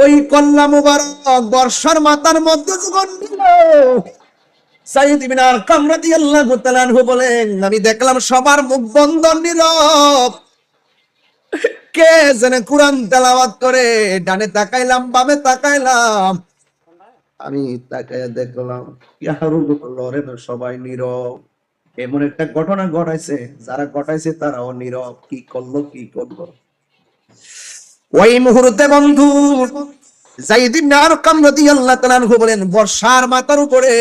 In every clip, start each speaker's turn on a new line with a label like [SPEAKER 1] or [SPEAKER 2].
[SPEAKER 1] ওই কল্লা মুবারক বর্ষার মাথার মধ্যে যখন দিল, সাইদ ইবনে আরকাম রাদিয়াল্লাহু তাআলা আনহু বলেন, আমি দেখলাম সবার মুখ বন্ধ, নীরব। কে যেন কোরআন তেলাওয়াত করে। ডানে তাকাইলাম, বামে তাকাইলাম, আমি তাকায় দেখলাম সবাই নীরব। এমন একটা ঘটনা ঘটাইছে, যারা ঘটাইছে তারাও নীরব। কি করলো, কি করলো? ওই মুহূর্তে বন্ধু যায়েদ ইবনে আরকাম রাদিয়াল্লাহু তাআলা আনহু বলেন, বর্ষার মাথার উপরে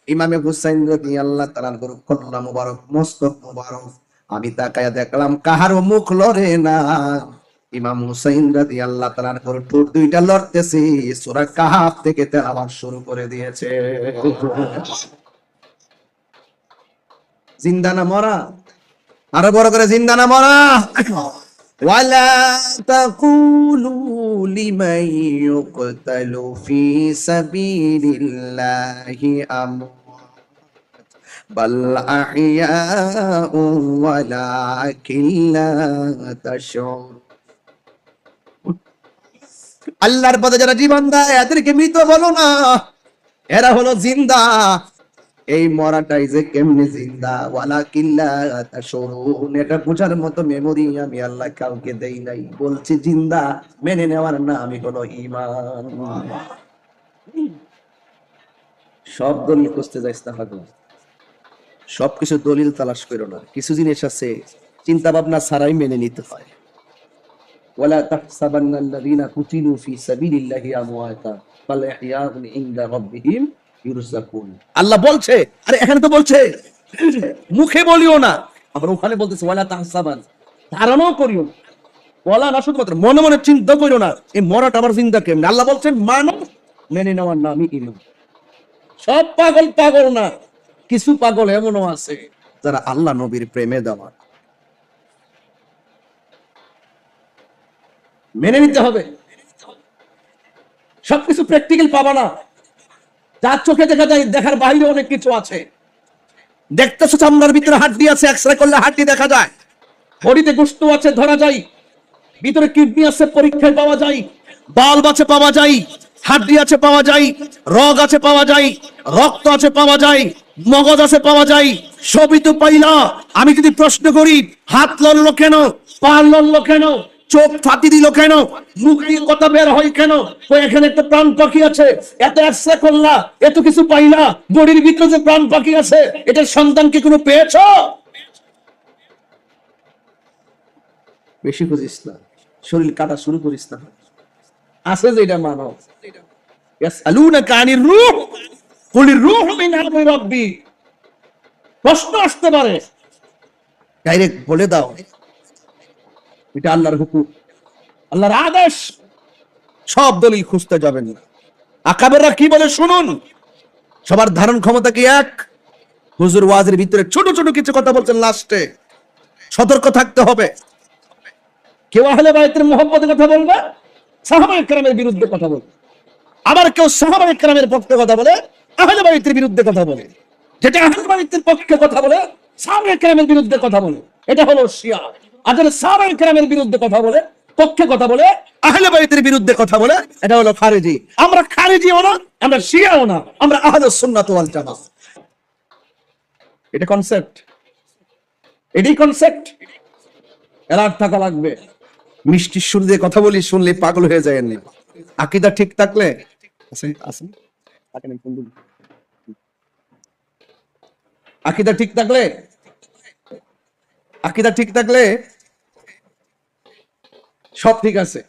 [SPEAKER 1] ইমামে হুসাইন রাদিয়াল্লাহু তাআলা আনহুর কল্লা মুবারক, মস্তক মুবারক, আমি তাকায়া দেখলাম কাহারও মুখ লড়ে না। ইমাম হুসাইন রাদিয়াল্লাহু তাআলা আনহুর ঠোঁট দুইটা লড়তেছে, সূরা কাহাফ থেকে তেলাওয়াত শুরু করে দিয়েছে। জিন্দা না মরা? আরো বড় করে, জিন্দা না মরা? ولا تقولوا لمن يقتل في سبيل الله أموات بل أحياء ولكن لا تشعرون। আল্লাহর পথে যারা জীবন দেয় এদেরকে মৃত বলো না, এরা হলো জিন্দা। এই মরাটাই যে কেমনে জিন্দা, ওয়ালাকিন লা তাশউরুন, এটা বোঝার মতো মেমোরি আমি আল্লাহ কাউকে দেই নাই। বলছি জিন্দা, মেনে নেওয়ার নামই হলো ঈমান। সব দলিল খুঁজতে যাইস না পাগল, সবকিছু দলিল তালাশ করো না। কিছু জিনিস আছে চিন্তা ভাবনা ছাড়াই মেনে নিতে হয়। ওয়ালা তাহসাবান্নাল্লাযীনা কুতিলু ফী সাবিলিল্লাহি আমওয়াতা বাল ইহইয়াউন ইনদা রাব্বিহিম ইউরযাকুন। আল্লাহ বলছে, আরে এখানে তো বলছে মুখে বলিও না, আবার ওখানে বলতেছে ওয়ালা তাহসাবান, ধারণাও করিও না। বলা না, শুধুমাত্র মনে মনে চিন্তা করিও না এই মরাটা আবার জিন্দা কেমনে। আল্লাহ বলছেন মানো, মেনে নেওয়ার নামই ঈমান। সব পাগল পাগল না, কিছু পাগল এমনও আছে যারা আল্লাহ নবীর প্রেমে দেওয়া, মেনে নিতে হবে। সবকিছু প্র্যাকটিক্যাল পাবা না, যার চোখে দেখা যায় দেখার বাইরে অনেক কিছু আছে। দেখতেছো চামড়ার ভিতরে হাড্ডি আছে, এক্সরে করলে হাড্ডি দেখা যায়। বডিতে গোশত আছে, ধরা যায়। ভিতরে কিডনি আছে, পরীক্ষায় পাওয়া যায়। বাল্ব আছে, পাওয়া যায়। হাড্ডি আছে, পাওয়া যায়। রগ আছে, পাওয়া যায়। রক্ত আছে, পাওয়া যায়। মগজ আছে, পাওয়া যায়। সবই তো পাইলা। আমি যদি প্রশ্ন করি হাত লড়লো কেন, পা লড়লো কেন, চোখ ফাটি দিল কেন, মুখ দিয়ে কথা বের হয় কেন, তো এখানে একটা প্রাণ পাখি আছে, এত এক্সরে করলা, এত কিছু পাইলা, বডির ভিতরে যে প্রাণ পাখি আছে এটার সন্তান কি কোনো পেয়েছো? বেশি খুঁজিস না, শরীর কাটা শুরু করিস না। আছে যেটা মানব। ইয়াসআলুনাকা আনির রূহ কুলির রূহু মিন আমরি রাব্বি। প্রশ্ন আসতে পারে, ডাইরেক্ট বলে দাও এটা আল্লাহর হুকুম, আল্লাহর আদেশ। সব দলিল খুঁজতে যাবেন না। আকাবেররা কি বলে শুনুন। সবার ধারণ ক্ষমতা কি এক? হুজুর ওয়াজের ভিতরে ছোট ছোট কিছু কথা বলছেন, লাস্টে সতর্ক থাকতে হবে। কেউ আহলে বাইতের মুহাব্বতের কথা বলবে, সাহাবায়ে কেরামের বিরুদ্ধে কথা বলবে। আবার কেউ সাহাবায়ে কেরামের পক্ষে কথা বলে, আহলে বাইতের বিরুদ্ধে কথা বলে। যেটা আহলে বাইতের পক্ষে কথা বলে, সাহাবায়ে কেরামের বিরুদ্ধে কথা বলে, এটা হলো শিয়া। আর যারা সাহাবায়ে কেরামের বিরুদ্ধে কথা বলে, পক্ষে কথা বলে, আহলে বাইতের বিরুদ্ধে কথা বলে, এটা হলো খারেজি। আমরা খারেজিও না, আমরা শিয়াও না, আমরা আহলুস সুন্নাত ওয়াল জামাত। এটা কনসেপ্ট, এটাই কনসেপ্ট। এলার্ট থাকা লাগবে। মিষ্টির সুর দিয়ে কথা বলি, শুনলে পাগল হয়ে যায় না। আকীদা ঠিক থাকলে আকীদা ঠিক থাকলে আকীদা ঠিক থাকলে সব ঠিক আছে।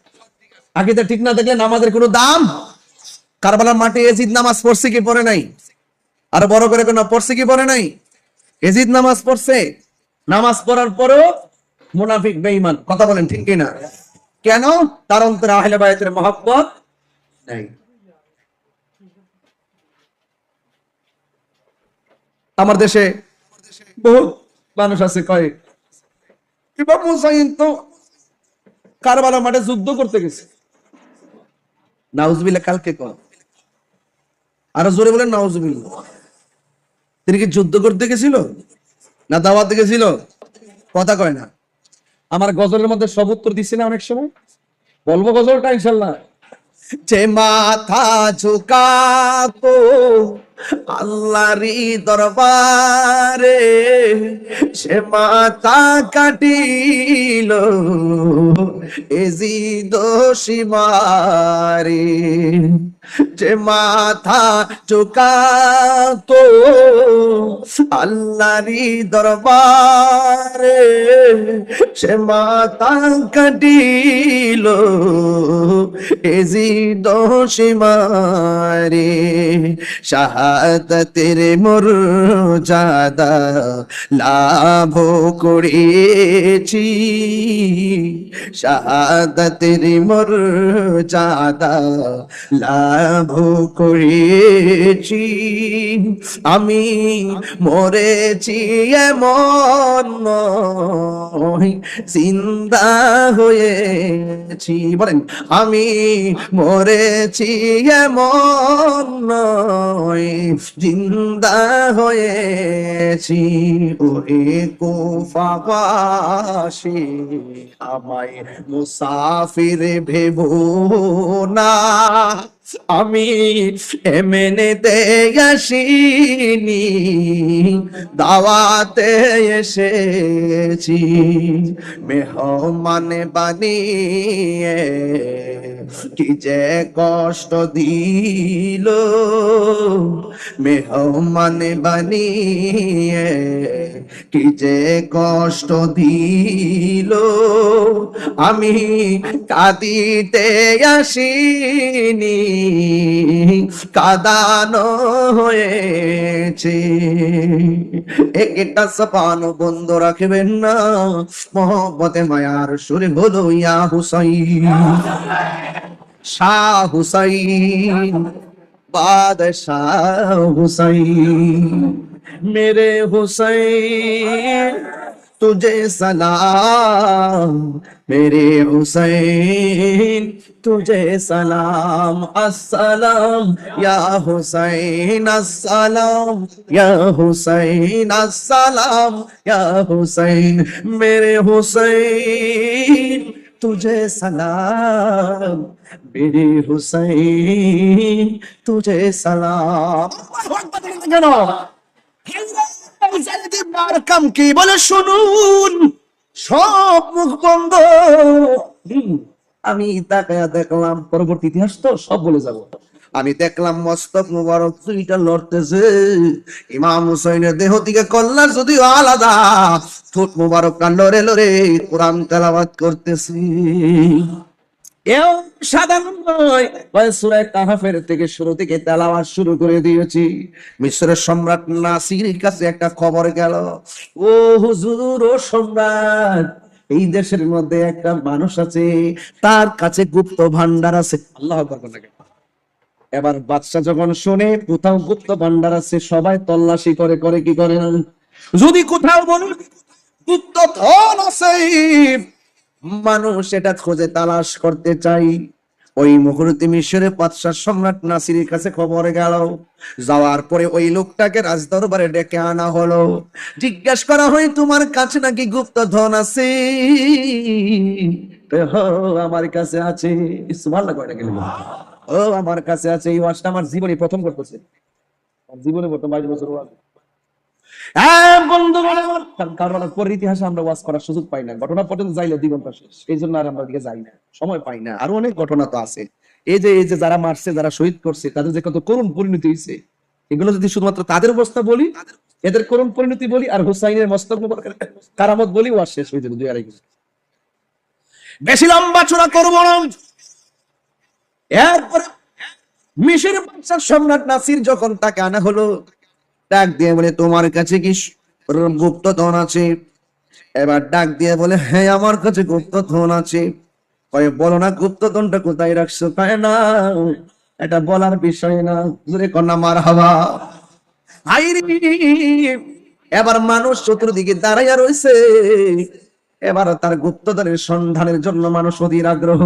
[SPEAKER 1] আকীদা ঠিক না থাকলে নামাজের কোনো দাম। কারবালার মাঠে ইয়াজিদ নামাজ পড়ছে কি পড়ে নাই? আর বড় করে কোন পড়ছে কি পড়ে নাই? ইয়াজিদ নামাজ পড়ছে। নামাজ পড়ার পরেও মুনাফিক বেঈমান। কথা বলেন ঠিক কি না? কেন? তার অন্তরে আহলে বায়াতের মহব্বত নাই। আমার দেশে বহু মানুষ আছে কয় ইমাম হুসাইন তো কারবালার মাঠে যুদ্ধ করতে গেছে। নাউজুবিল্লাহ। কালকে কয়, আরো জোরে বলেন নাউজুবিল্লাহ। তিনি কি যুদ্ধ করতে গেছিল না দাওয়াতে গেছিল? কথা কয় না। আমার গজলের মধ্যে সব উত্তর দিচ্ছি না, অনেক সময় বলবো গজলটা ইনশাল্লাহ। যে মাথা ঝুকাতো আল্লাহরই দরবারে, সে মাথা কাটিল এজিদ সীমারে। যে মাথা ঝুকাতো আল্লাহরই দরবারে, সে মাথা কাটিল এজিদ সীমারে। শাহাদাতের মর্যাদা লাভ করেছি, শাহাদাতের মর্যাদা লাভ করেছি। আমি মরেছি এমন নয়, জিন্দা হয়েছি। বলেন, আমি মরেছি এমন নয়, জিন্দা হয়েছি। ওহে কুফাবাসী, আমায় মুসাফির ভেবো না, আমি এমনিতে আসিনি, দাওয়াতে এসেছি। মেহমান বানিয়ে কি যে কষ্ট দিল, মেহমান বানিয়ে কি যে কষ্ট দিল। আমি কাঁদিতে আসিনি, কাঁদানো হয়েছে। একটা জবান বন্ধ রাখবেন না, মোহব্বতে মায়ার সুরে বলো ইয়া হুসাইন, শাহ হুসাইন, বাদশাহ হুসাইন, मेरे हुसैन तुझे सलाम, मेरे हुसैन तुझे सलाम। अस्सलाम या हुसैन, अस्सलाम या हुसैन, अस्सलाम या हुसैन, मेरे हुसैन तुझे सलाम, मेरे हुसैन तुझे सलाम। কেন কাম কি বলে শুনুন, সব মুখ বন্ধ। আমি তাকায়া দেখলাম, পরবর্তী ইতিহাস তো সব বলে যাব। আমি দেখলাম মস্তক মুবারক দুইটা লড়তেছে। ইমাম হুসাইনের দেহ থেকে কল্লা যদিও আলাদা, ঠোঁট মুবারকটা লড়ে লড়ে কোরআন তেলাওয়াত করতেছে। এও সাধারণ নয়, সূরা কাহফের থেকে শুরু থেকে তেলাওয়াত শুরু করে দিয়েছি। মিশরের সম্রাট নাসিরের কাছে একটা খবর গেল, ও হুজুর, ও সম্রাট, এই দেশের মধ্যে একটা মানুষ আছে, তার কাছে গুপ্ত ভান্ডার আছে। আল্লাহু আকবার। এবার বাদশা যখন শুনে কোথাও গুপ্ত ভান্ডার আছে, সবাই তল্লাশি করে করে কি করে, যদি কোথাও বলে গুপ্ত ধন আছে, মানুষ এটা খোঁজে তালাশ করতে চাই। ওই মুহূর্তে মিশরের বাদশা সম্রাট নাসিরের কাছে খবর গেল। যাওয়ার পরে ওই লোকটাকে রাজদরবারে ডেকে আনা হলো। জিজ্ঞেস করা হয়, তোমার কাছে নাকি গুপ্ত ধন আছে? আমার কাছে আছে। সুবহানাল্লাহ কয় না কেন? ও আমার কাছে আছে। এই ওয়াজটা আমার জীবনে প্রথম করতেছে, জীবনে প্রথম 22 বছর ওয়াজ। কারণ পরের ইতিহাসে আমরা ওয়াজ করার সুযোগ পাই না, ঘটনা পর্যন্ত যাইলে 2 ঘন্টা শেষ, এই জন্য আর আমরা দিকে যাই না, সময় পাই না। আরো অনেক ঘটনা তো আছে। এই যে যারা মারছে, যারা শহীদ করছে, তাদের যে কত করুণ পরিণতি হয়েছে, এগুলো যদি শুধুমাত্র তাদের অবস্থা বলি, এদের করুণ পরিণতি বলি, আর হুসাইনের মস্তক মুবারকের কারামত বলি, ওয়াজ শেষ হয়ে যাবে 2-2.5 ঘন্টা। বেশি লম্বা চূড়া করবো না। এরপর মিশরের বাদশা সম্রাট নাসির যখন তাকে আনা হলো, ডাক দিয়ে বলে, তোমার কাছে কি গুপ্ত ধন আছে? এবার ডাক দিয়ে বলে, হ্যাঁ আমার কাছে গুপ্ত ধন আছে। কয়ে, বলো না গুপ্ত ধনটা কোথায় রাখছো? কয়, না এটা বলার বিষয় না। জোরে কন্যা মারহাবা। এবার মানুষ চতুর্দিকে দাঁড়াইয়া রয়েছে। এবার তার গুপ্তধনের সন্ধানের জন্য মানুষ অধীর আগ্রহ।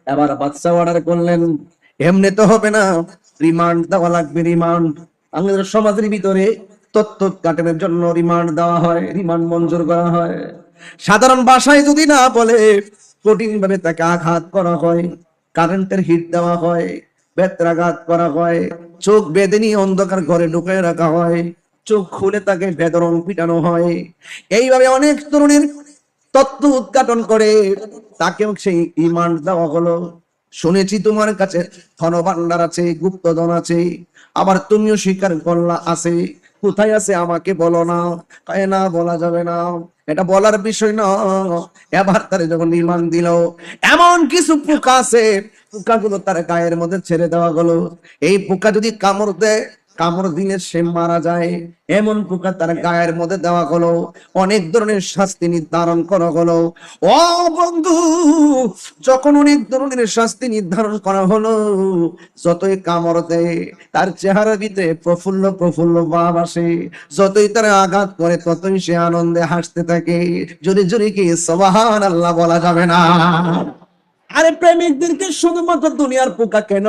[SPEAKER 1] এবার বাদশা অর্ডার করলেন, এমনি তো হবে না, রিমান্ড দেওয়া লাগবে। রিমান্ড আমাদের সমাজের ভিতরে তথ্য কাটানোর জন্য রিমান্ড দেওয়া হয়, রিমান্ড মঞ্জুর করা হয়। সাধারণ ভাষায় যদি না বলে, কঠিন ভাবে তাকে আঘাত করা হয়। কারেন্টের হিট দেওয়া হয়, বেত্রাঘাত করা হয়, চোখ বেঁধে নিয়ে অন্ধকার ঘরে ঢুকিয়ে রাখা হয়, চোখ খুলে তাকে বেদরং পিটানো হয়। এইভাবে অনেক তরুণীর তত্ত্ব উদ্ঘাটন করে তাকেও সেই ইমান দেওয়া হলো। শুনেছি তোমার কাছে ধনভাণ্ডার আছে, গুপ্তধন আছে, আবার তুমিও স্বীকার করলা আছে। কোথায় আছে আমাকে বলো না। তাই না, বলা যাবে না, এটা বলার বিষয় না। এবার তারে যখন ইমান দিল, এমন কিছু পোকা আছে, পোকাগুলো তার গায়ের মধ্যে ছেড়ে দেওয়া হলো। এই পোকা যদি কামড় দেয়, কামড় দিলে সে মারা যায়, এমন পোকা তার গায়ের মধ্যে দেওয়া হলো। অনেক ধরনের শাস্তি নির্ধারণ করা হলো। ও বন্ধু, যখন অনেক ধরনের শাস্তি নির্ধারণ করা হলো, যতই কামড় দেয় তার চেহারা ভিতরে প্রফুল্ল প্রফুল্ল ভাব আসে, যতই তার আঘাত করে ততই সে আনন্দে হাসতে থাকে। জোরে জোরে কি সুবহানাল্লাহ বলা যাবে না? আরে প্রেমিকদেরকে শুধুমাত্র দুনিয়ার পোকা কেন,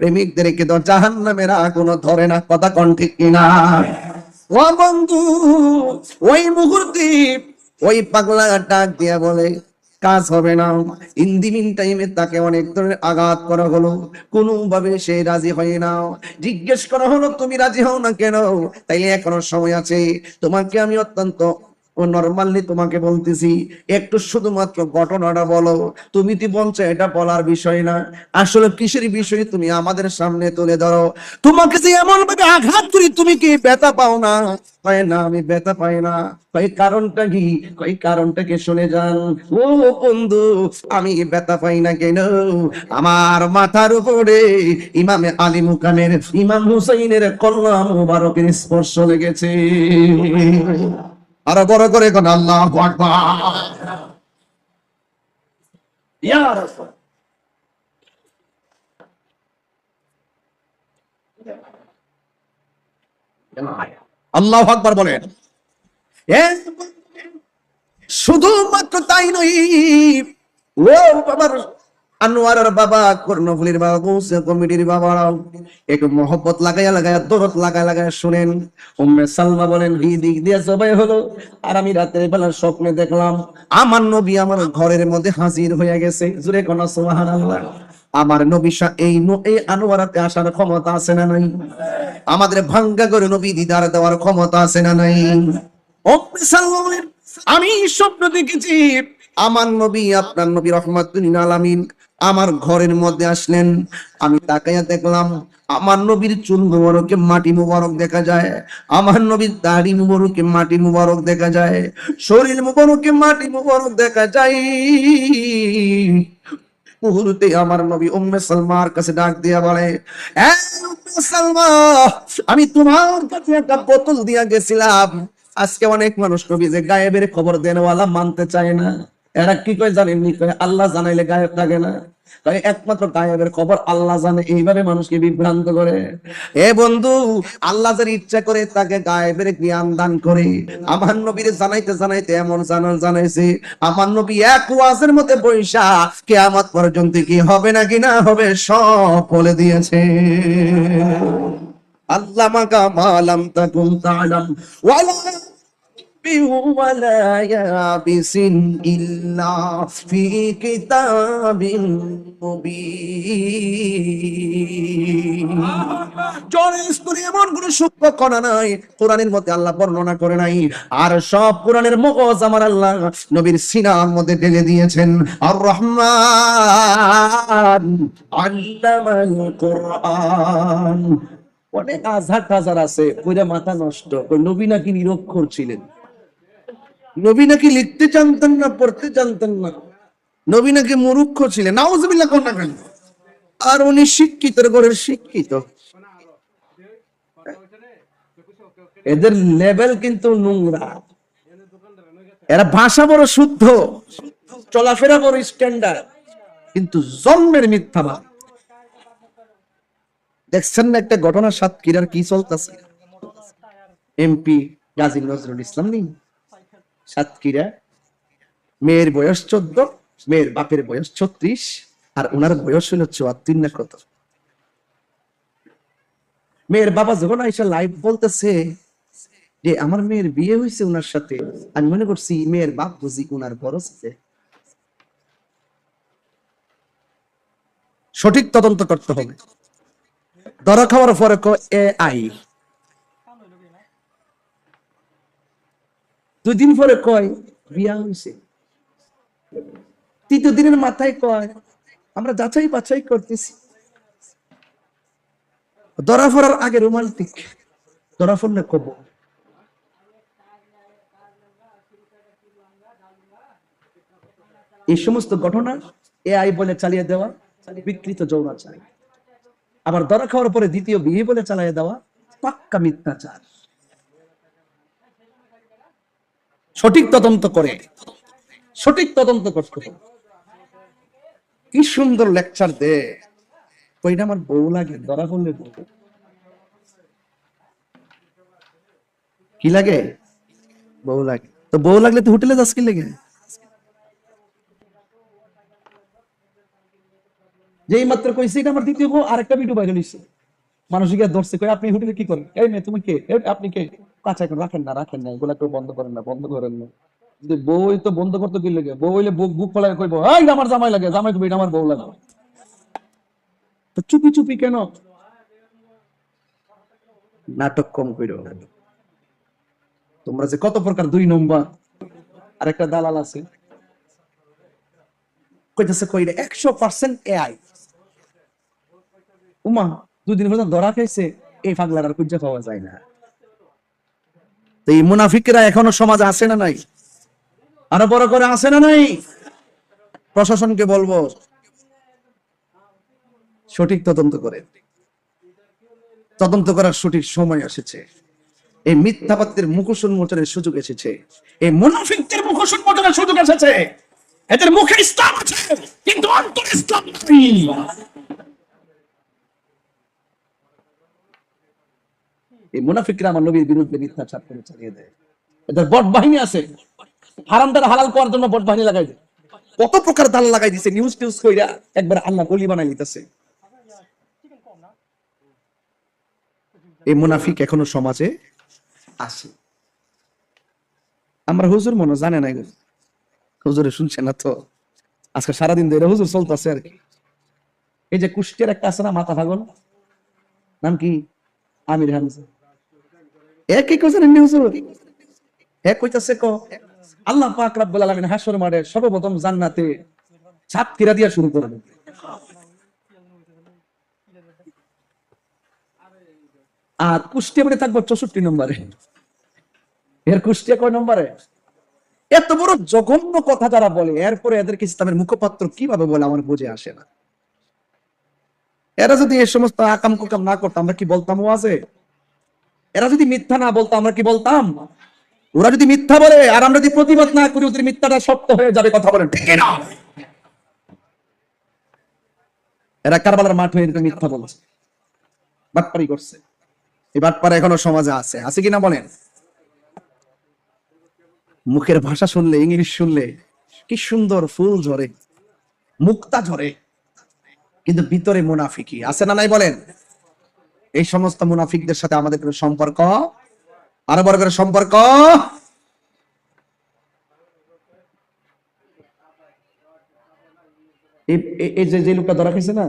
[SPEAKER 1] প্রেমিকদেরকে তো জাহান্নামের আগুন ধরে না। কথা কোন ঠিক কিনা? ও বন্ধু, ওই মুহূর্তে ওই পাগলা ডাক দিয়া বলে কাজ হবে না। ইন দি মিন টাইমে তাকে অনেক ধরনের আঘাত করা হলো, কোনোভাবে সে রাজি হয় না। জিজ্ঞেস করা হলো তুমি রাজি হও না কেন? তাইলে এখনো সময় আছে, তোমাকে আমি অত্যন্ত ও নরমালি তোমাকে বলতেছি, একটু শুধুমাত্র ঘটনাটা বলো। তুমি কি বলছো এটা বলার বিষয় না, আসলে কিসের বিষয় তুমি আমাদের সামনে তুলে ধরো। তোমাকে যে এমন ভাবে আঘাত করি তুমি কি ব্যথা পাও না? হয় না, আমি ব্যথা পাই না। কই কারণটা কি? কই কারণটা কি শুনে যান। ও বন্ধু, আমি ব্যথা পাই না কেন? আমার মাথার উপরে ইমামে আলী মুকামের ইমাম হুসাইনের কল্লা মুবারকের স্পর্শ লেগেছে। আরো বড় করে কোন আল্লাহু আকবার। ইয়া রাসূল, আল্লাহু আকবার বলেন। শুধুমাত্র তাই নয়, ও বাবার আনোয়ারের বাবা, কর্ণফুলীর বাবা, গৌসে কমিটির বাবারাও একটু মহব্বত লাগাইয়া লাগাইয়া দরদ লাগায় লাগায় শুনেন। উম্মে সালমা বলেন, এই দিক দিয়ে জবাই হলো, আর আমি রাতের বেলা স্বপ্নে দেখলাম আমার নবী আমার ঘরের মধ্যে হাজির হয়ে গেছে। জুরে কোন সুবহানাল্লাহ। আমার নবী এই আনোয়ারাতে আসার ক্ষমতা আছে না নাই? আমাদের ভাঙ্গা করে নবী দিদার দেওয়ার ক্ষমতা আছে না নাই? উম্মে সালমা বলেন, আমি স্বপ্ন দেখেছি আমার নবী, আপনার নবী রহমাতুল আলামিন আমার ঘরের মধ্যে আসলেন। আমি তাকাইয়া দেখলাম আমার নবীর চুল মুবারকে মাটি মুবারক দেখা যায়, আমার নবীর দাড়ি মুবারকে মাটি মুবারক দেখা যায়, শরীর মুবারকে মাটি মুবারক দেখা যায়। মুহূর্তে আমার নবী উম্মে সালমার কাছে ডাক দিয়া বলে, এই উম্মে সালমা, আমি তোমার কাছে একটা বোতল দিয়া গেছিলাম। আজকে অনেক মানুষ নবী যে গায়েবের খবর দেনওয়ালা মানতে চায় না। এরা কি কয় জানেননি? কয় আল্লাহ জানাইলে গায়েব থাকে না। তাই একমাত্র গায়েবের খবর আল্লাহ জানে, এইভাবে মানুষকে বিভ্রান্ত করে। এ বন্ধু, আল্লাহ যার ইচ্ছা করে তাকে গায়েবের জ্ঞান দান করে। আমার নবীর জানাইতে জানাইতে এমন জানাইছে, আমার নবী এক ওয়াজের মধ্যে বৈশা কিয়ামত পর্যন্ত কি হবে নাকি না হবে সব বলে দিয়েছে। আল্লামাকা মালাম তাকুম তাআলাম ওয়ালা ولا يابس إلا في كتاب مبين। জলের স্তরে এমন কোন সূক্ষ্ম কণা নাই কোরআনের মধ্যে আল্লাহ বর্ণনা করে নাই, আর সব কোরআনের মগজ আমার আল্লাহ নবীর সিনার মধ্যে ঢেলে দিয়েছেন। আর রহমান আল্লামাল কোরআন। অনেক আজহার টাজার আছে কইরা মাথা নষ্ট, নবী নাকি নিরক্ষর ছিলেন, নবী নাকি লিখতে জানতেন না, পড়তে জানতেন না, নবী নাকি মূর্খ ছিলেন। নাউজুবিল্লাহ কোন না কেন? আর উনি শিক্ষিতের ঘরের শিক্ষিত। এদের লেভেল কিন্তু নোংরা, এরা ভাষা বড় শুদ্ধ, চলাফেরা বড় স্ট্যান্ডার্ড, কিন্তু জন্মের মিথ্যাবাদ। দেখছেন না একটা ঘটনা সাতক্ষীরার কি চলতেছে? এমপি গাজী নজরুল ইসলাম নেই সাতক্ষীরা, মেয়ের বয়স 14, মেয়ের বাপের বয়স 36, আর ওনার বয়স হলো 74 না কত। মেয়ের বাবা যখন আইসা লাইভ বলতেছে যে আমার মেয়ের বিয়ে হয়েছে ওনার সাথে, আমি মনে করছি মেয়ের বাপ বুঝি ওনার বড় ছেলে। সঠিক তদন্ত করতে হবে। ধরা খাওয়ার পরে AI, 2 দিন পরে কয় বিয়া হয়েছে, 3 দিনের মাথায় কয় আমরা যাচাই বাছাই করতেছি। ধরা পড়ার আগে রোমান্টিক, ধরা পড়লে কব। এই সমস্ত ঘটনা AI বলে চালিয়ে দেওয়া বিকৃত যৌনাচার। আবার ধরা খাওয়ার পরে দ্বিতীয় বিয়ে বলে চালিয়ে দেওয়া পাক্কা মিথ্যাচার। সঠিক তদন্ত করে, সঠিক তদন্ত করতে হবে। কি সুন্দর লেকচার দে, কইটা আমার বউ লাগে, ধরা পড়লে বউ কি লাগে, বউ লাগে। তো বউ লাগলে তুই হোটেলে যাস কি লেগে? যেই মাত্র কইছি এটা আমার দ্বিতীয় বউ, আরেকটা ভিডিও ভাইরাল হইছে, মানুষ গিয়ে ধরছে, কই আপনি হোটেলে কি করেন? এই মেয়ে তুমি কে? আপনি কে? কাছে এখন রাখেন না, রাখেন না, এগুলা কেউ বন্ধ করেন না, বন্ধ করেন না। যদি বউ তো বন্ধ করতে কি লাগে? বউ হইলে বুক বুক ফলায় কইবো এই আমার জামাই লাগে, জামাই তুমি, এটা আমার বউ লাগে। তো চুপি চুপি কেন? নাটক কম কইরো। তোমরা যে কত প্রকার 2 নম্বর। আরেকটা দালাল আছে, কইতেছে কই রে 100% AI। উমা 2 দিন পর্যন্ত ধরা খাইছে, এই পাগলার আর খুঁজে পাওয়া যায় না। তো এই মুনাফিকরা এখনো সমাজে আছে না নাই? আরো বড় করে আছে না নাই? প্রশাসনকে বলবো সঠিক তদন্ত করে, তদন্ত করার সঠিক সময় এসেছে। এই মিথ্যাবাদীদের মুখোশ উন্মোচনের সুযোগ এসেছে, এই মুনাফিকদের মুখোশ উন্মোচনের সুযোগ এসেছে। এদের মুখে ইসলাম আছে কিন্তু অন্তরে ইসলাম নেই। এই মুনাফিকরা আমার নবীর বিরুদ্ধে মিথ্যাচার করে চালিয়ে দেয়। এদের বট বাহিনী আছে, হারামটার হালাল করার জন্য বট বাহিনী লাগাই দেয়। কত প্রকার দাল লাগাই দিছে, নিউজ টিউজ কইরা একবার আল্লাহ গলি বানাই দিতেছে। এই মুনাফিক এখনো সমাজে আছে। আমরা হুজুর মনে জানে না, হুজুরে শুনছে না তো, আজকে সারাদিন ধরে হুজুর চলতেছে আর কি। এই যে কুষ্টিয়ার একটা আছে না মাথা পাগল, নাম কি? আমির হামজা। একই কোজের হুজুর, এক কইতাছে ক আল্লাহ পাক রব্বুল আলামিন হাসর মাঠে সর্বপ্রথম জান্নাতে ছাপকিরা দিয়া শুরু করবে। আর কুষ্টিয়া মানে থাকবো 64 নম্বরে। এর কুষ্টিয়া কয় নম্বরে? এত বড় জঘন্য কথা যারা বলে, এরপরে এদেরকে ইসলামের মুখপাত্র কিভাবে বলে আমার বুঝে আসে না। এরা যদি এই সমস্ত আকাম কুকাম না করতো আমরা কি বলতাম ওয়াজে? এরা যদি মিথ্যা না বলতো আমরা কি বলতাম? ওরা যদি মিথ্যা বলে আর আমরা যদি প্রতিবাদ না করি, ওদের মিথ্যাটা সত্য হয়ে যাবে। কথা বলেন ঠিক না? এরা কারবালার মাঠ হয়ে এরকম মিথ্যা বলছে, বাটপারি করছে। এই বাটপারা এখনো সমাজে আছে, আছে কিনা বলেন? মুখের ভাষা শুনলে, ইংলিশ শুনলে কি সুন্দর ফুল ঝরে, মুক্তা ঝরে, কিন্তু ভিতরে মুনাফিকি আছে না নাই বলেন? এই সমস্ত মুনাফিকদের সাথে আমাদের কোনো সম্পর্ক, আরো বড় করে সম্পর্ক। এই যে লোকটা ধরা খাইছে না,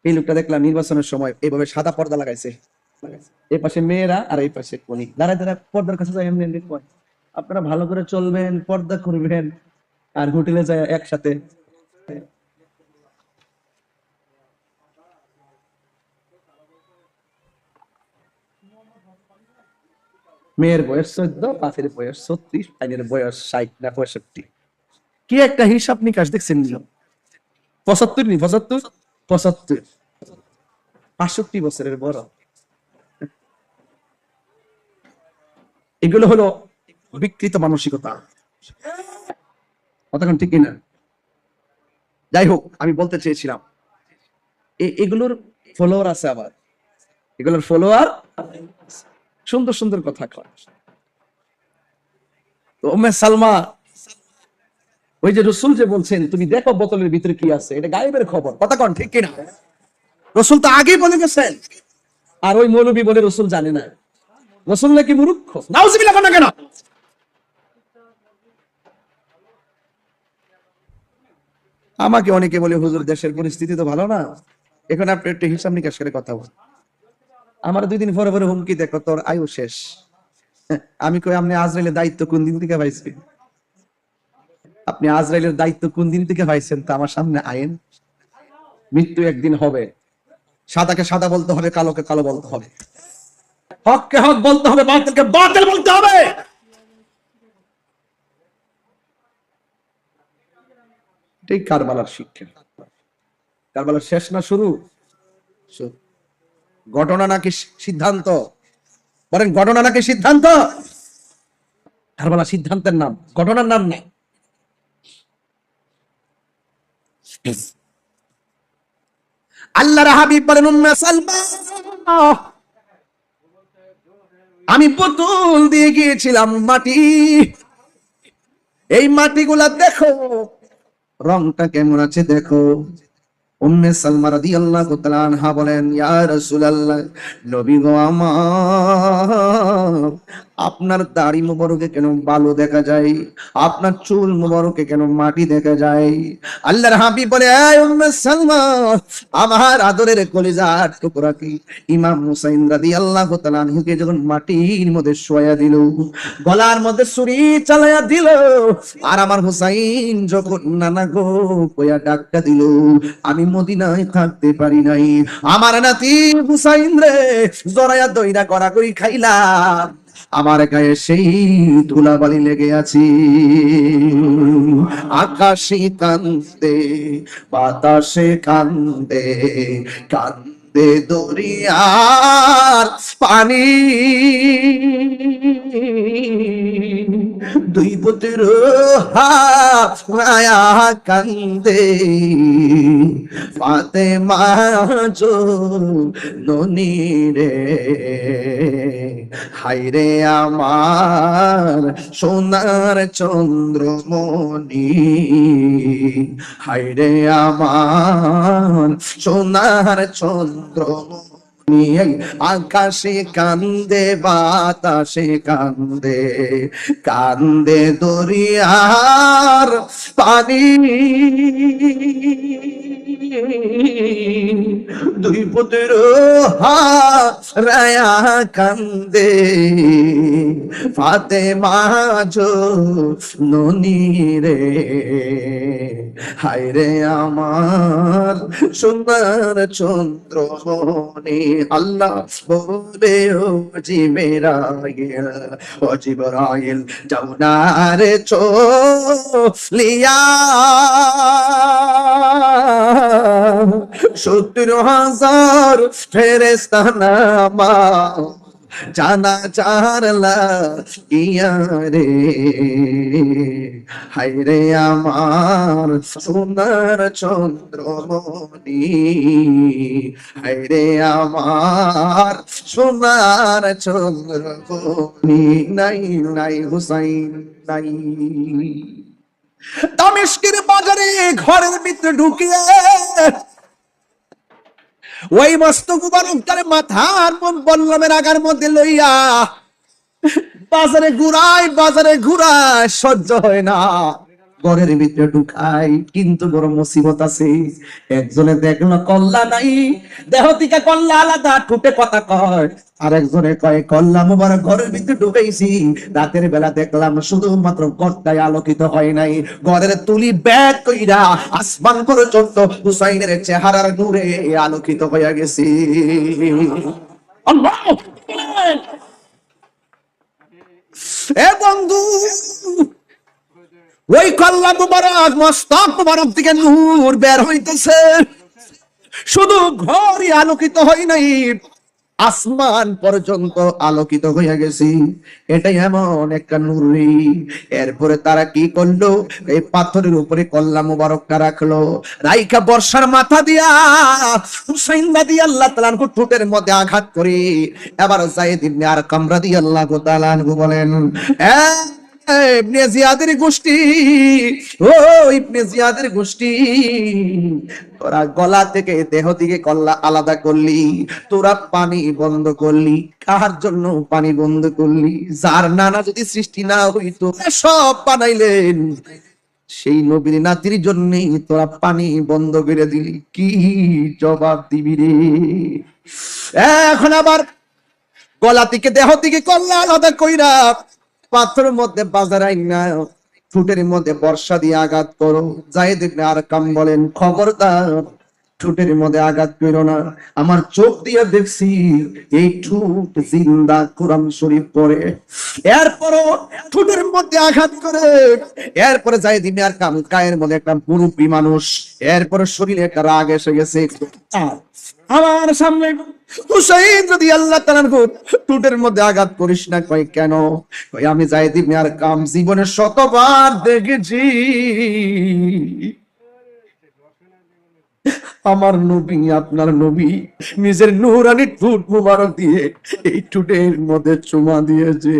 [SPEAKER 1] এই লোকটা দেখলাম নির্বাচনের সময় এইভাবে সাদা পর্দা লাগাইছে, এই পাশে মেয়েরা আর এই পাশে কোনি দাঁড়ায় দাঁড়ায় পর্দার কাছে যায় এমনি এমনি কয় আপনারা ভালো করে চলবেন, পর্দা করবেন। আর হোটেলে যায় একসাথে। মেয়ের বয়স 14, পাশের বয়স 36, আইনের বয়স 60 না 65। কি একটা হিসাব নিকাশ দেখছেন? 75 নি 75, 75, 65 বছরের বড়। এগুলো হলো বিকৃত মানসিকতা। কতক্ষণ ঠিক কিনা? যাই হোক, আমি বলতে চেয়েছিলাম এগুলোর ফলোয়ার আছে, আবার এগুলোর ফলোয়ার সুন্দর সুন্দর কথা কয়। তো উম্মে সালমা, ওই যে রসুল যে বলছেন তুমি দেখো বোতলের ভিতরে কি আছে, এটা গায়েবের খবর। কথা কন ঠিক কিনা? রসুল তো আগেই বলে গেছেন, আর ওই মৌলবী বলে রসুল জানে না। রসুল নাকি মূর্খ? নাউজুবিল্লাহ না কেন? আমাকে অনেকে বলে, হুজুর দেশের পরিস্থিতি তো ভালো না, এখন আপনি একটু হিসাব নিকাশ করে কথা বল। আমার 2 দিন পরে পরে হুমকি, দেখো তোর আয়ু শেষ। আমি কই, আপনি আজরাইলের দায়িত্ব কোন দিন থেকে পাইছেন? আপনি আজরাইলের দায়িত্ব কোন দিন থেকে পাইছেন? তা আমার সামনে আইন। মৃত্যু একদিন হবে, সাদাকে সাদা বলতে হবে, কালোকে কালো বলতে হবে, হককে হক বলতে হবে, বাতিলকে বাতিল বলতে হবে। এটাই কারবালার শিক্ষা। কারবালার শেষ না শুরু? ঘটনা নাকি সিদ্ধান্ত? বলেন, ঘটনা নাকি সিদ্ধান্ত? কারবালা সিদ্ধান্তের নাম, ঘটনার নাম না। আল্লাহর হাবিব বলেন, উম্মে সালমা, আমি বোতল দিয়ে গিয়েছিলাম মাটি, এই মাটিগুলা দেখো রংটা কেমন আছে দেখো। উম্মে সালমা রাদিয়াল্লাহু তাআলা আনহা বলেন, ইয়া রাসূলুল্লাহ, নবী গো আমার, আপনার দাড়ি মুবারকে কেন বালু দেখা যায়, আপনার চুল মুবারকে কেন মাটি দেখা যায়? আল্লাহর হাবিব বলে, এই উম্মে সালমা, আমার আদরের কলিজার টুকরা কি ইমাম হুসাইন রাদিয়াল্লাহু তাআলা আনহুকে যখন মাটির মধ্যে শোয়া দিল, গলার মধ্যে ছুরি চালায়া দিল, আর আমার হুসাইন যখন নানা গো কইয়া ডাকটা দিল, আমি মদিনায় থাকতে পারি নাই। আমার নাতি হুসাইন রে জরায়া দইরা করা করি খাইলাম, আমার গায়ে সেই ধুলাবালি লেগে আছে। আকাশে কান্দে, বাতাসে কান্দে, কান্দে দরিয়ার পানি, দুই পুত্র হায়া কান্দে, ফাতেমা জননী রে, হায়রে আমার সোনার চন্দ্রমণি, হায়রে আমার সোনার চন্দ্রমণি। আকাশে কান্দে, বাতাসে কান্দে, কান্দে দরিয়ার পানি, দুই পুত্র হারায়া কান্দে, ফাতেমা জননী রে, হায়রে আমার সোনার চন্দ্রমণি। আল্লাহ বলে, ও জিবরাইল, ও জিবরাইল, যাও না রে চলিয়া, 70,000 ফেরেশতা নামাও জানাজার লাগিয়া রে, হায়রে আমার সোনার চন্দ্রমণি, হায়রে আমার সোনার চন্দ্রমণি। নাই নাই হুসাইন নাই। দামেস্কের বাজারে ঘরের ভিতরে ঢুকিয়ে ওই মস্তক মুবারকটারে মাথার বল্লমের আগার মধ্যে লইয়া বাজারে ঘুরায়, সহ্য হয় না, ঘরের ভিতরে ঢুকাই, কিন্তু বড় মুসিবত আছে। একজনে দেখলো কল্লা নাই, দেহ থেকে কল্লা আলাদা, ঠুটে কথা কয়, আর একজনে কয় কল্লা মুবারক ঘরের ভিতরে ঢুকাইছি, রাতের বেলা দেখলাম শুধুমাত্র ঘরটাই আলোকিত হয় নাই, ঘরের তুলি ব্যাগ কইরা আসমান পর্যন্ত হুসাইনের চেহারার নূরে আলোকিত হইয়া গেছে। আল্লাহ, এ বন্ধু, ওই কল্লা মুবারক, মস্তক মুবারক থেকে নূর বের হইতেছে, শুধু ঘরই আলোকিত হয় নাই, আসমান পর্যন্ত আলোকিত হয়ে গেছে। এটাই এমন একটা নূরি। এরপরে তারা কি করলো, এই পাথরের উপরে কল্লা মুবারকটা রাখলো, রাইখা বর্ষার মাথা দিয়া হুসাইন রাদিয়াল্লাহু তাআলা আনহু ঠোঁটের মধ্যে আঘাত করে, এবার যায়েদ ইবনে আরকাম রাদিয়াল্লাহু তাআলা আনহু বলেন, ইবনে জিয়াদের গোষ্ঠী, ও ইবনে জিয়াদের গোষ্ঠী, তোরা গলা থেকে দেহ থেকে কল্লা আলাদা করলি, তোরা পানি বন্ধ করলি, কার জন্য পানি বন্ধ করলি? যার নানা যদি সৃষ্টি না হইতো, সব বানাইলেন, সেই নবীর নাতির জন্যই তোরা পানি বন্ধ করে দিলি, কি জবাব দিবি রে? এখন আবার গলা থেকে দেহ থেকে কল্লা আলাদা কইরা পাথরের মধ্যে বাজার আইনা ঠোঁটের মধ্যে বর্ষা দিয়ে আঘাত করো। জায়েদ ইবনে আরকাম বলেন, খবরদার ঠোঁটের মধ্যে আঘাত করো না, আমার চোখ দিয়ে দেখছি এই ঠোঁট জিন্দা কোরআন শরীফ পড়ে। এরপরও ঠোঁটের মধ্যে আঘাত করে। এরপরে জায়েদ ইবনে আরকাম গায়ের মধ্যে একটা মুরব্বী মানুষ, এরপরে শরীরে একটা রাগ এসে গেছে। আমার সামনে হুসাইন রাদিয়াল্লাহু তাআলা ঠোঁটের মধ্যে আঘাত করিস না। কই কেন? কই আমি জায়েদ ইবনে আরকাম জীবনে শতবার দেখেছি আমার নবী, আপনার নবী নিজের নূরানি ঠোঁট মুবারক দিয়ে এই ঠোঁটের মধ্যে চুমা দিয়েছে।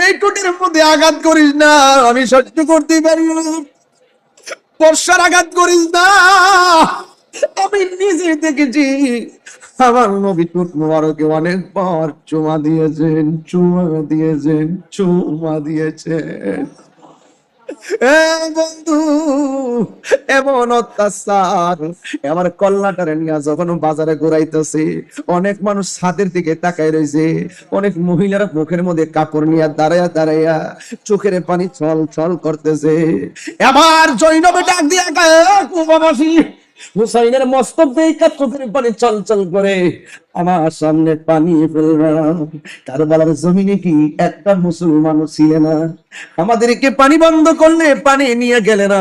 [SPEAKER 1] এই ঠোঁটের মধ্যে আঘাত করিস না, আমি সহ্য করতে পারি না। বর্ষার আঘাত করিস না, আমি নিজে দেখেছি আমার নবী ঠোঁট মুবারকে অনেকবার চুমা দিয়েছেন, চুমা দিয়েছেন, চুমা দিয়েছেন। বন্ধু, এমন অত্যাচার আমার কল্লাটারে নিয়ে যখন বাজারে ঘুরাইতেছে, অনেক মানুষ ছাদের দিকে তাকায় রয়েছে, অনেক মহিলারা মুখের মধ্যে কাপড় নিয়ে দাঁড়াইয়া দাঁড়াইয়া চোখের পানি ছল ছল করতেছে। এবার জৈনবে ডাক দিয়া বাবাসী হুসাইনের মস্তক দিয়ে চোখের পানি চল চল করে, আমার সামনে পানি ফেলবে না। কারবালার জমিনে কি একটা মুসলমানও ছিল না? আমাদেরকে পানি বন্ধ করলে পানি নিয়ে গেলে না,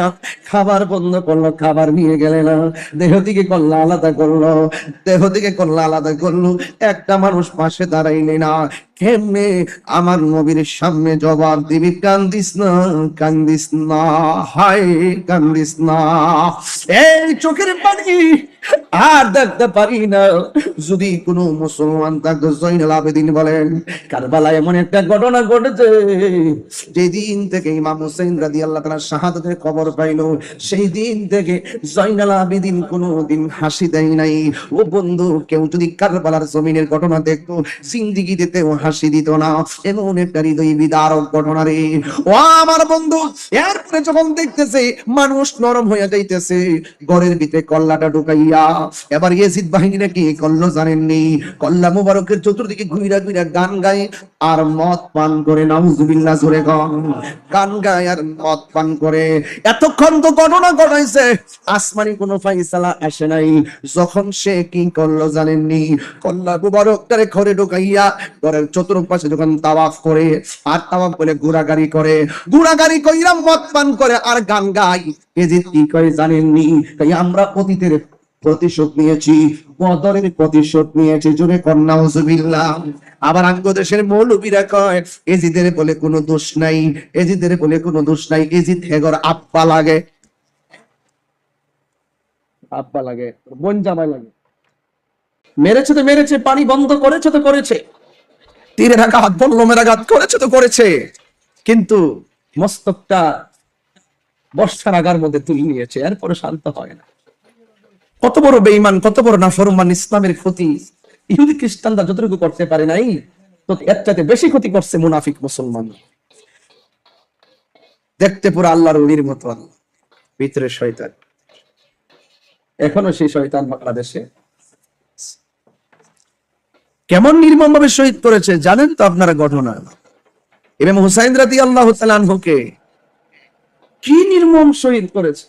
[SPEAKER 1] খাবার বন্ধ করলো খাবার নিয়ে গেলে না, দেহ থেকে করলো আলাদা করলো, দেহ থেকে করলো আলাদা করলো, একটা মানুষ পাশে দাঁড়াইলে না। কেমনে আমার নবীর সামনে জবাব দিবি? কান্দিস না, কান্দিস না, হায় কান্দিস না। এই চোখের পানি আর দেখতে পারি না। যদি কোনো মুসলমান তাকে জয়নুল আবেদিন বলেন, কারবালায় এমন একটা ঘটনা ঘটেছে, যেদিন থেকে ইমাম হুসাইন রাদিয়াল্লাহু তাআলা শাহাদাতের খবর পাইল, সেই দিন থেকে জয়নুল আবেদিন কোনোদিন হাসি দেয় নাই। ও বন্ধু, কেউ যদি কারবালার জমিনের ঘটনা দেখতো, জিন্দেগিতেও হাসি দিত না। এমন একটা হৃদয় বিদারক ঘটনা রে। ও আমার বন্ধু, এরপরে যখন দেখতেছে মানুষ নরম হয়ে যাইতেছে, ঘরের ভিতরে কল্লাটা ঢুকাইয়া এবার ইয়াজিদ বাহিনীরা কি করলো জানেননি? কল্লা মুবারকের চতুর্দিকে ঘুইরা ঘুইরা গান গায় আর মদ পান করে। নাউজুবিল্লাহ, জোরে গান গায় আর মদ পান করে। এতক্ষণ তো ঘটনা ঘটাইছে, আসমানি কোনো ফাইসালা আসে নাই। যখন সে কি করলো জানেননি? কল্লা মুবারকটারে ঘরে ঢুকাইয়া ঘরের চতুর্পাশে যখন তাওয়াফ করে, আর তাওয়াফ বলে ঘোরাগাড়ি করে, ঘোরাগাড়ি কইরা মদ পান করে আর গান গায়। ইয়াজিদ কি করে জানেননি? তাই আমরা অতীতের প্রতিশোধ নিয়েছি, বদরের প্রতিশোধ নিয়েছি। জোরে কর নাউজুবিল্লাহ। আবার আঙ্গদেশের মৌলবীরা কয় এজিদের বলে কোনো দোষ নাই, এজিদের বলে কোনো দোষ নাই, এজিদ হেগর আব্বা লাগে, আব্বা লাগে, বোন জামাই লাগে। মেরেছে তো মেরেছে, পানি বন্ধ করেছে তো করেছে, তীরের আঘাত বল্লমের আঘাত করেছে তো করেছে, কিন্তু মস্তকটা বর্ষার আগার মধ্যে তুলে নিয়েছে, এরপরে শান্ত হয় না। কত বড় বেঈমান, কত বড় নাফরমান, ইসলামের ক্ষতি ইহুদি খ্রিস্টানরা যতটুকু করতে পারে নাই, তো এর চাইতে বেশি ক্ষতি করছে মুনাফিক মুসলমান। দেখতে পুরো আল্লাহর ওলির মতো, ভিতরে শয়তান। এখনো সেই শয়তান বাংলাদেশে কেমন নির্মম ভাবে শহীদ করেছে জানেন তো আপনারা ঘটনা? ইমাম হুসাইন রাদিয়াল্লাহু তাআলা আনহুকে কি নির্মম শহীদ করেছে।